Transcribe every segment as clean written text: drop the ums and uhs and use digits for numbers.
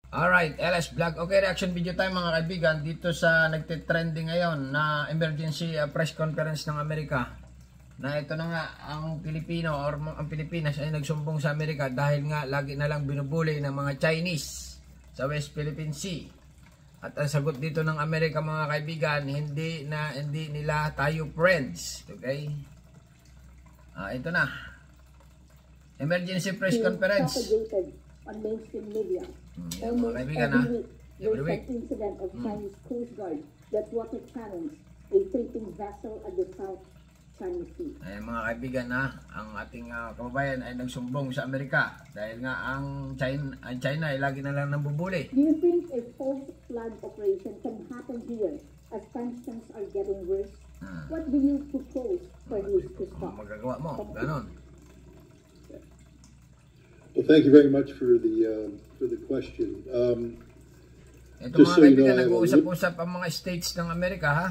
Alright, LS Vlog. Okay, reaction video tayo mga kaibigan dito sa nagtitrending ngayon na emergency press conference ng Amerika. Na ito na nga, ang Pilipino or ang Pilipinas ay nagsumbong sa Amerika dahil nga lagi na lang binubuli ng mga Chinese sa West Philippine Sea. At ang sagot dito ng Amerika mga kaibigan, hindi nila tayo friends. Okay? Ito na. Emergency press conference. On mainstream media. Almost every week, there's an incident of Chinese Coast Guard that water challenge a fleeting vessel at the South China Sea. Mga kaibigan ang ating kababayan ay nagsumbong sa Amerika dahil nga ang China ay lagi na lang nambubuli. Do you think a false flag operation can happen here as tensions are getting worse? What do you propose for this to stop? Magagawa mo, ganon. Well, thank you very much for the question. Ito mga kaibigan, nag-uusap-usap ang mga states ng Amerika, ha?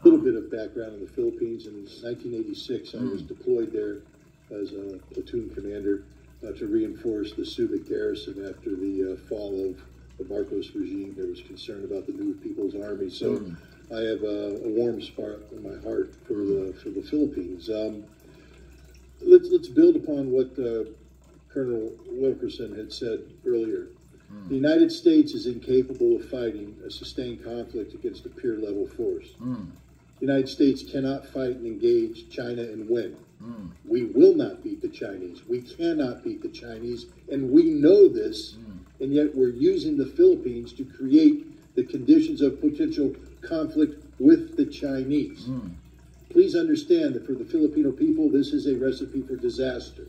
A little bit of background on the Philippines. In 1986, I was deployed there as a platoon commander to reinforce the Subic garrison after the fall of the Marcos regime. There was concern about the new People's Army, so I have a warm spot in my heart for the Philippines. Let's build upon what Colonel Wilkerson had said earlier. The United States is incapable of fighting a sustained conflict against a peer-level force. The United States cannot fight and engage China and win. We will not beat the Chinese. We cannot beat the Chinese, and we know this, and yet we're using the Philippines to create the conditions of potential conflict with the Chinese. Please understand that for the Filipino people, this is a recipe for disaster.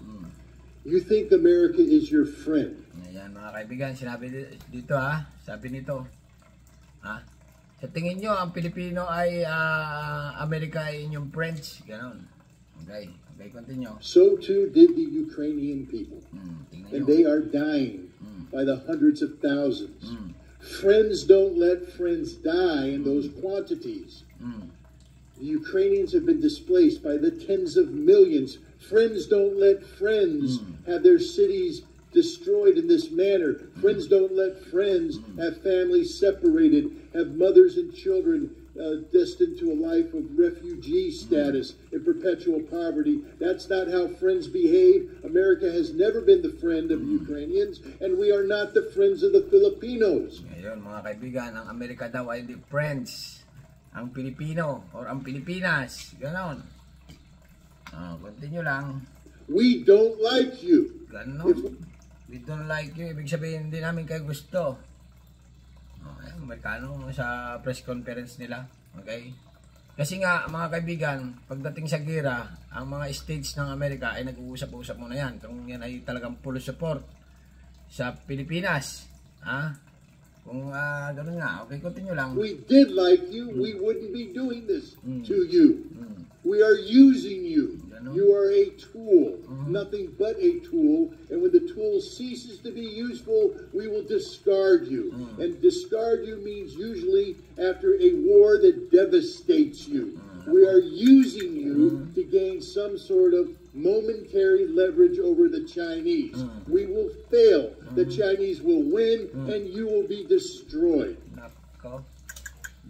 You think America is your friend. Ayan mga kaibigan, sinabi dito sabi nito. Sa tingin nyo, ang Pilipino ay Amerika ay inyong friends, ganon. Okay, continue. So too did the Ukrainian people. And they are dying by the hundreds of thousands. Friends don't let friends die in those quantities. The Ukrainians have been displaced by the tens of millions. Friends don't let friends have their cities destroyed in this manner. Friends don't let friends have families separated, have mothers and children destined to a life of refugee status and perpetual poverty. That's not how friends behave. America has never been the friend of Ukrainians, and we are not the friends of the Filipinos. Ngayon mga kaibigan, ang Amerika daw ay hindi friends. Ang Pilipino or ang Pilipinas, ganon. Continue lang. We don't like you. Ganon. We don't like you. Ibig sabihin, hindi namin kayo gusto. Amerikano sa press conference nila. Okay? Kasi nga, mga kaibigan, pagdating sa gira, ang mga states ng Amerika ay nag-uusap-usap muna yan. Kung yan ay talagang full support sa Pilipinas. Kung gano'n nga, okay, continue lang. We did like you, we wouldn't be doing this to you. We are using you. You are a tool, nothing but a tool. And when the tool ceases to be useful, we will discard you. And discard you means usually after a war that devastates you. We are using you to gain some sort of momentary leverage over the Chinese. We will fail. The Chinese will win and you will be destroyed. Nako.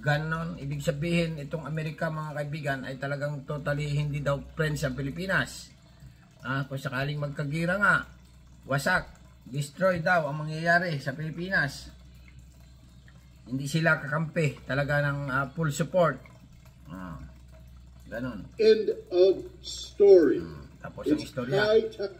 Ganon, ibig sabihin itong Amerika mga kaibigan ay talagang totally hindi daw friends sa Pilipinas. Kung sakaling magkagira nga, wasak, destroy daw ang mangyayari sa Pilipinas. Hindi sila kakampi talaga ng full support. Ganon. End of story. Tapos ang It's istorya. high time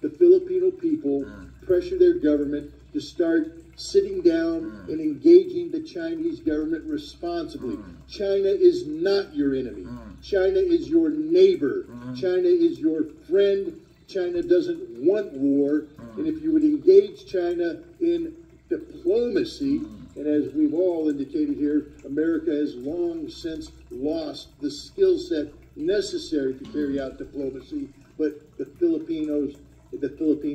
the Filipino people pressure their government to start sitting down and engaging the Chinese government responsibly. China is not your enemy. China is your neighbor. China is your friend. China doesn't want war. And if you would engage China in diplomacy, and as we've all indicated here, America has long since lost the skill set necessary to carry out diplomacy, but the Philippine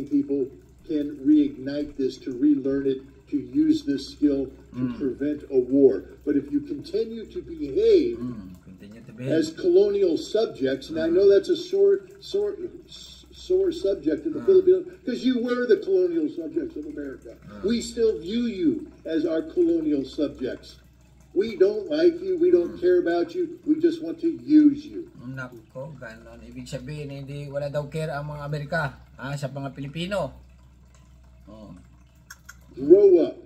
people can reignite this, to relearn it, to use this skill to prevent a war. But if you continue to behave as colonial subjects, and I know that's a sore sore subject of the Filipinos because you were the colonial subjects of America. We still view you as our colonial subjects. We don't like you. We don't care about you. We just want to use you. Nako, ganon. Ibig sabihin, hindi, wala daw care ang mga Amerika sa mga Pilipino. Oh. Grow up.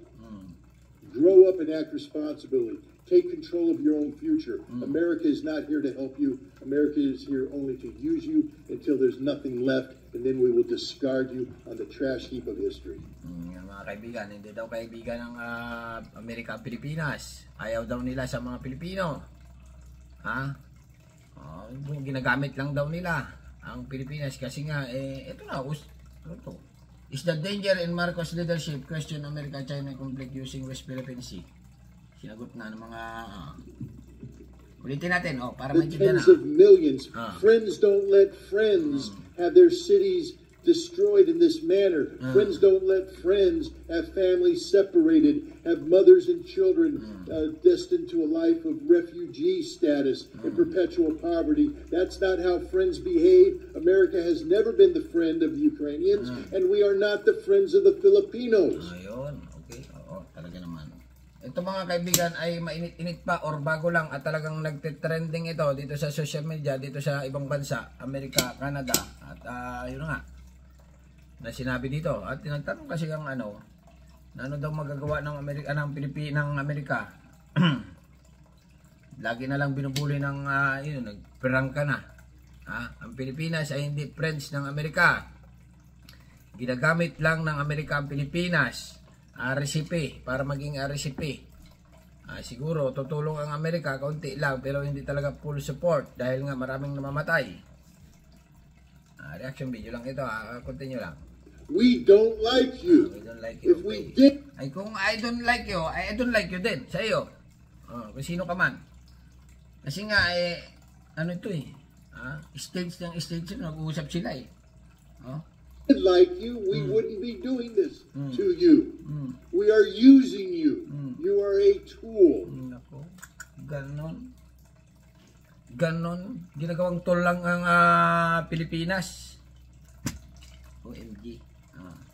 Grow up and act responsibly. Take control of your own future. America is not here to help you. America is here only to use you until there's nothing left, and then we will discard you on the trash heap of history. Mga kaibigan, hindi daw kaibigan ng Amerika ang Pilipinas. Ayaw daw nila sa mga Pilipino. Ginagamit lang daw nila ang Pilipinas kasi nga, ito na, ano to? Is the danger in Marcos leadership question America-China conflict using West Philippine Sea? Sinagot na ng mga ulitin natin para The maintindihan tens of millions. Friends don't let friends have their cities destroyed in this manner. Friends don't let friends have families separated, have mothers and children destined to a life of refugee status and perpetual poverty. That's not how friends behave. America has never been the friend of the Ukrainians, and we are not the friends of the Filipinos. Ayun, okay. Oo, talaga naman. Ito mga kaibigan ay mainit-init pa or bago lang at talagang nagte-trending ito dito sa social media, dito sa ibang bansa, Amerika, Canada, at yun nga, na sinabi dito. At tinagtanong kasi ang na ano daw magagawa ng Amerika, ng Amerika. Lagi na lang binubuli ng nagperangka na. Ang Pilipinas ay hindi friends ng Amerika. Ginagamit lang ng Amerika ang Pilipinas. RCP, para maging RCP. Siguro tutulong ang Amerika kaunti lang pero hindi talaga full support dahil nga maraming namamatay. Reaction video lang ito, continue lang. We don't like you. We don't like you. If we did, ay kung I don't like you, I don't like you din sa iyo. Kung sino ka man. Kasi nga ano ito stage ng stage nag-uusap sila like you, we wouldn't be doing this to you. We are using you. You are a tool. Nako. Ganon. Ginagawang tool lang ang Pilipinas. OMG.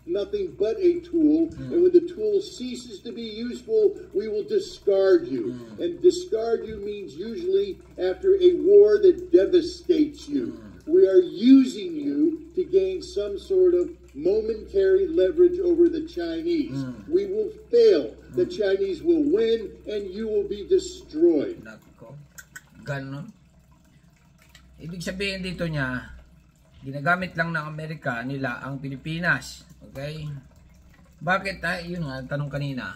Nothing but a tool, and when the tool ceases to be useful, we will discard you. And discard you means usually after a war that devastates you. We are using you to gain some sort of momentary leverage over the Chinese. We will fail. The Chinese will win, and you will be destroyed. Nako. Ganon. Ibig sabihin dito niya, ginagamit lang ng Amerika nila ang Pilipinas. Okay? Bakit? Yun nga, tanong kanina.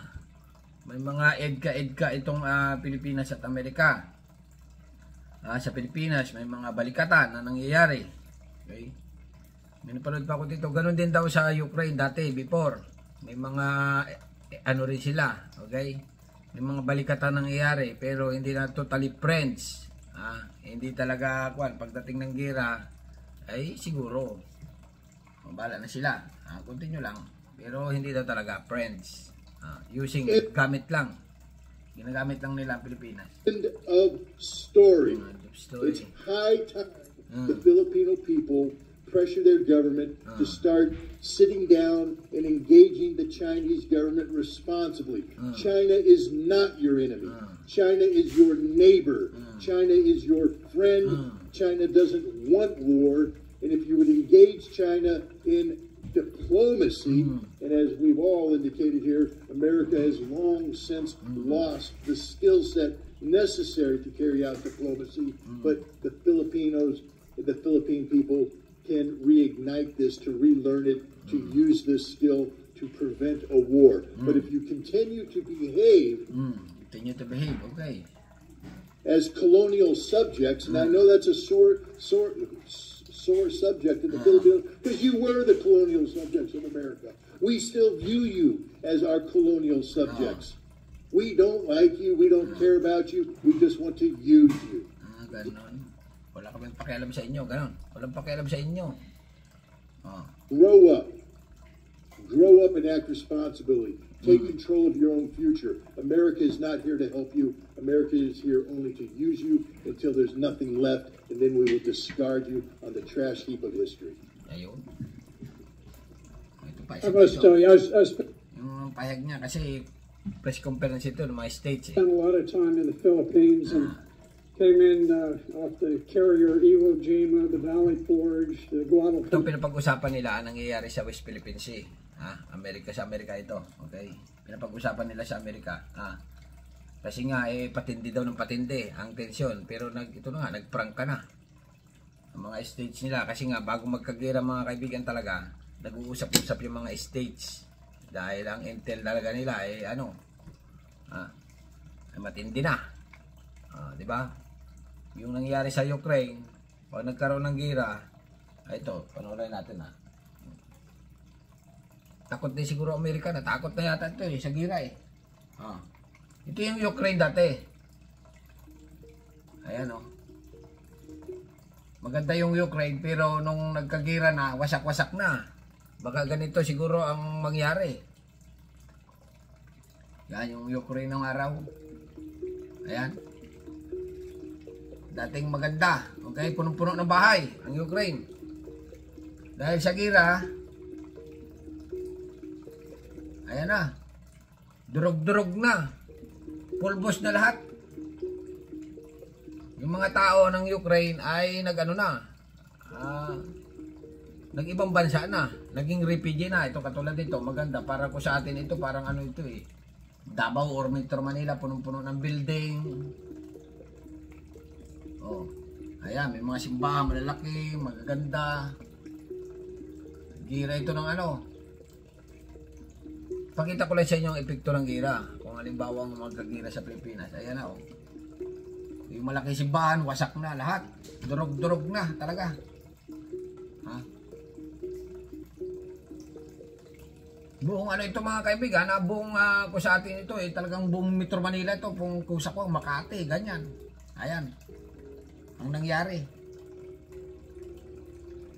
May mga edka itong Pilipinas at Amerika. Sa Pilipinas, may mga balikatan na nangyayari. Okay? May napanood pa ako dito. Ganon din daw sa Ukraine dati, before. May mga, rin sila. Okay? May mga balikatan nangyayari, pero hindi na totally friends. Hindi talaga, pagdating ng gera, ay siguro, bahala na sila. Continue lang. Pero hindi daw talaga friends. Using gamit lang. Ginagamit lang nila ang Pilipinas. End of story. It's high time the Filipino people pressure their government to start sitting down and engaging the Chinese government responsibly. China is not your enemy. China is your neighbor. China is your friend. China doesn't want war. And if you would engage China in diplomacy, and as we've all indicated here, America has long since lost the skill set necessary to carry out diplomacy, but the Philippine people can reignite this, to relearn it, to use this skill to prevent a war. But if you continue to behave okay, as colonial subjects, and I know that's a sore subject in the Philippines, because you were the colonial subjects of America. We still view you as our colonial subjects. We don't like you. We don't care about you. We just want to use you. Ganon. Wala kaming pakialam sa inyo. Ganon. Walang pakialam sa inyo. Grow up. Grow up and act responsibly. Take control of your own future. America is not here to help you. America is here only to use you until there's nothing left, and then we will discard you on the trash heap of history. Ayun. Ito pa, I isa pa must ito. tell you, I spent Yung pahayag niya kasi press conference ito ng mga states eh. a lot of time in the Philippines and came in off the carrier Iwo Jima, the Valley Forge, the Ito Guadalcanal. pinapag-usapan nila ang nangyayari sa West Philippine Sea. Amerika sa Amerika ito. Okay? Pinapag-usapan nila sa Amerika. Kasi nga patindi daw ng patindi ang tensyon. Pero ito na nga, nagprank ka na. Ang mga states nila kasi nga bago magkagera mga kaibigan talaga, nag-uusap-usap yung mga states. Dahil ang intel talaga nila ay matindi na. Di ba? Yung nangyari sa Ukraine, pag nagkaroon ng gira, ito, panoorin natin Takot din siguro Amerika, natakot na yata ito sa gira Ito yung Ukraine dati. Ayan Maganda yung Ukraine pero nung nagkagira na, wasak-wasak na. Baka ganito siguro ang mangyari. Yan yung Ukraine ng araw. Ayan. Dating maganda. Okay, punong-puno ng bahay ang Ukraine. Dahil sa gira, ayan na. Durog-durog na. Pulbos na lahat. Yung mga tao ng Ukraine ay nag-ibang bansa na. Naging refugee na. Ito katulad dito. Maganda. Para ko sa atin ito. Parang ito Davao or Metro Manila. Punong-puno ng building. Ayan. May mga simbahan. Malalaki. Magaganda. Gira ito ng Pakita ko lang sa inyo ang epekto ng gira. Kung halimbawa ang magkagira sa Pilipinas. Ayan na Yung malaki simbahan, wasak na lahat. Durog-durog na talaga. Buong ito mga kaibigan, buong ko sa atin ito talagang buong Metro Manila ito, kung sa ko Makati, ganyan. Ayan. Ang nangyari.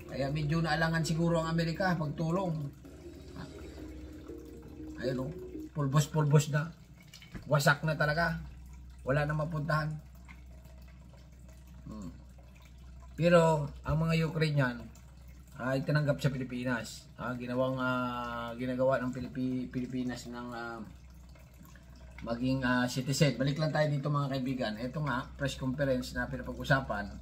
Kaya medyo naalangan siguro ang Amerika pagtulong. Ayun pulbos-pulbos na. Wasak na talaga. Wala na mapuntahan. Pero ang mga Ukrainian ay tinanggap sa Pilipinas. Ginagawa ng Pilipinas ng maging citizen. Balik lang tayo dito mga kaibigan. Ito nga, press conference na pinapag-usapan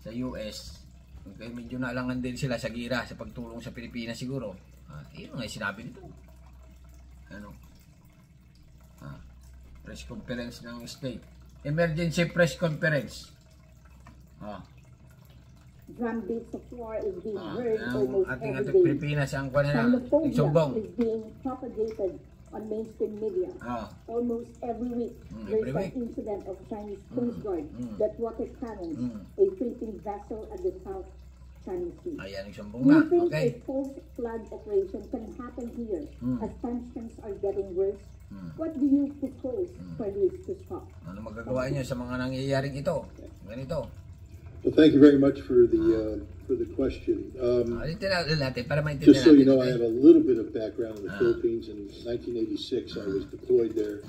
sa US. Okay, medyo naalangan din sila sa gira sa pagtulong sa Pilipinas siguro. Yun nga sinabi nito. Press conference ng state. Emergency press conference. Drumbeats of war is being heard almost ating every day. Pilipinas ang Xenophobia sumbong. is being propagated on mainstream media. Almost every week, there's an incident of Chinese Coast Guard that water cannons a Philippine vessel at the South China Sea. Ayan, yung sumbong Do na. you think Okay. a false flag operation can happen here as tensions are getting worse? What do you propose for this to stop? Ano magagawa niyo sa mga nangyayaring ito? Ganito. Well, thank you very much for the question. Natin para maintindihan Just so you natin, know, okay? I have a little bit of background in the Philippines. In 1986, I was deployed there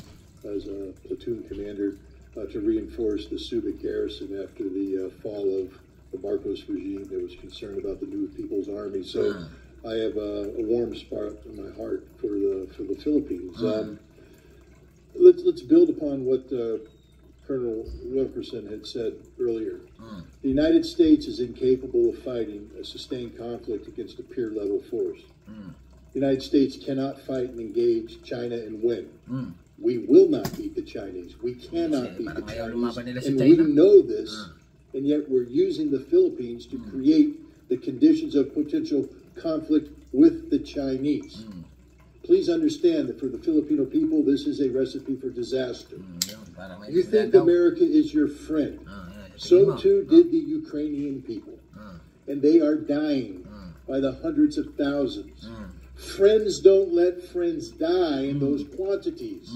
as a platoon commander to reinforce the Subic garrison after the fall of the Marcos regime that was concerned about the new People's Army. So I have a warm spot in my heart for the Philippines. Let's build upon what Colonel Wilkerson had said earlier. The United States is incapable of fighting a sustained conflict against a peer-level force. The United States cannot fight and engage China and win. We will not beat the Chinese. We cannot beat the Chinese. And we know this, and yet we're using the Philippines to create the conditions of potential conflict with the Chinese. Please understand that for the Filipino people, this is a recipe for disaster. You think America is your friend. So too did the Ukrainian people. And they are dying by the hundreds of thousands. Friends don't let friends die in those quantities.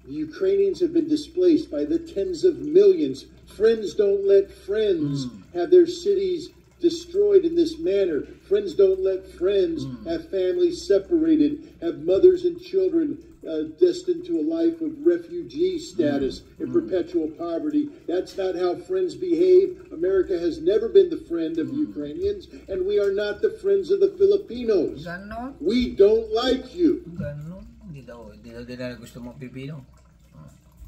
The Ukrainians have been displaced by the tens of millions. Friends don't let friends have their cities destroyed in this manner. Friends don't let friends have families separated, have mothers and children destined to a life of refugee status and perpetual poverty. That's not how friends behave. America has never been the friend of Ukrainians, and we are not the friends of the Filipinos. Ganon. We don't like you. Ganon. Hindi daw nila gusto mong Pilipino.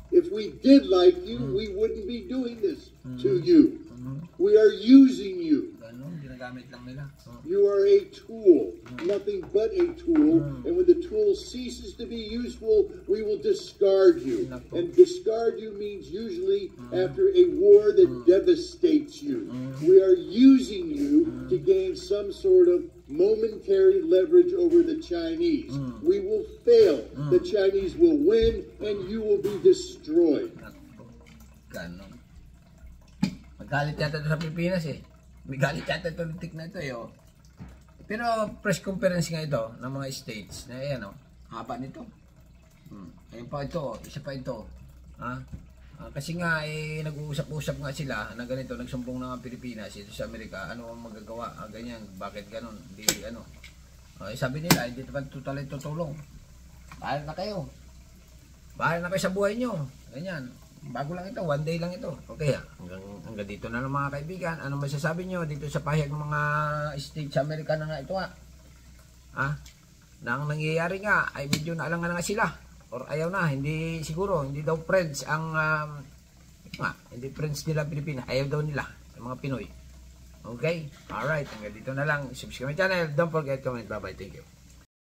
If we did like you, we wouldn't be doing this to you. We are using you. Ganon, ginagamit lang nila. You are a tool, nothing but a tool. And when the tool ceases to be useful, we will discard you. And discard you means usually after a war that devastates you. We are using you to gain some sort of momentary leverage over the Chinese. We will fail. The Chinese will win, and you will be destroyed. Ganon. Magalit yata ito sa Pilipinas eh. May galit yata ito politik na ito eh. Oh. Pero press conference nga ito ng mga states na ayan oh. Haba nito. Ayun pa ito. Isa pa ito. Ha? Kasi nga eh nag-uusap-usap nga sila na ganito. Nagsumbong na ang Pilipinas ito sa Amerika. Ano ang magagawa? Ganyan. Bakit ganon? Di ano. Sabi nila hindi naman tutalay tutulong. Bahala na kayo. Bahala na kayo sa buhay nyo. Ganyan. Bago lang ito, one day lang ito. Okay, hanggang dito na lang mga kaibigan. Ano masasabi nyo dito sa pahayag ng mga states sa Amerika na nga ito nga? Na ang nangyayari nga ay medyo naalangan na nga sila. Or ayaw na, hindi siguro, hindi daw friends ang, hindi friends nila Pilipinas. Ayaw daw nila, yung mga Pinoy. Okay? Alright, hanggang dito na lang. Subscribe my channel. Don't forget to comment. Bye-bye. Thank you.